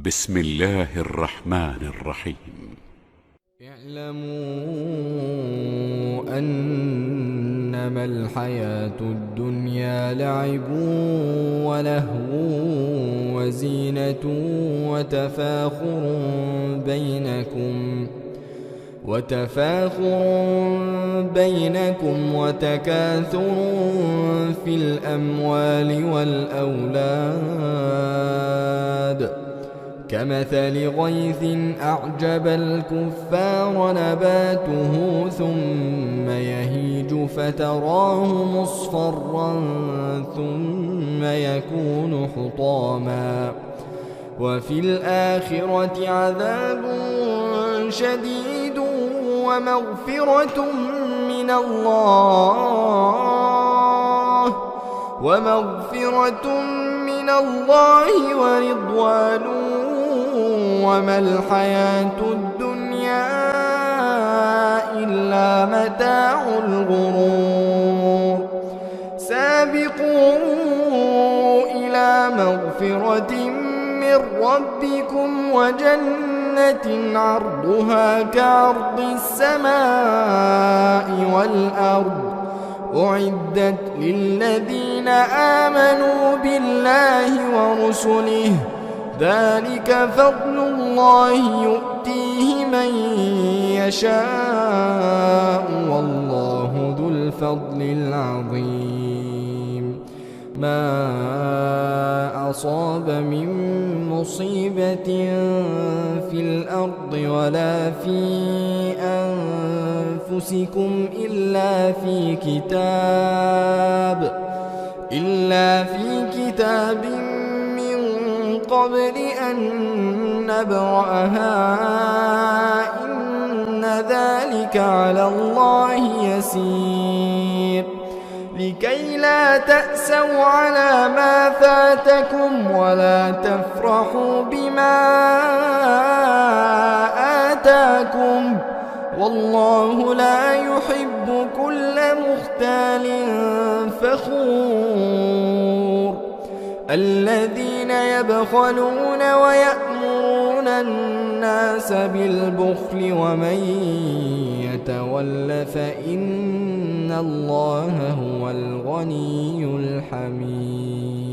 بسم الله الرحمن الرحيم. اعلموا أنما الحياة الدنيا لعب ولهو وزينة وتفاخر بينكم وتكاثر في الأموال والأولاد كمثل غيث أعجب الكفار نباته ثم يهيج فتراه مصفرا ثم يكون حطاما وفي الآخرة عذاب شديد ومغفرة من الله ورضوان وما الحياة الدنيا إلا متاع الغرور. سابقوا إلى مغفرة من ربكم وجنة عرضها كعرض السماء والأرض أعدت للذين آمنوا بالله ورسله ذلك فضل الله يؤتيه من يشاء والله ذو الفضل العظيم. ما أصاب من مصيبة في الأرض ولا في أنفسكم إلا في كتاب من قبل أن نبرأها إن ذلك على الله يسير. لكي لا تأسوا على ما فاتكم ولا تفرحوا بما آتاكم والله لا يحب كل مختال فخور. الذين يبخلون ويأمرون الناس بالبخل ومن يتول فإن الله هو الغني الحميد.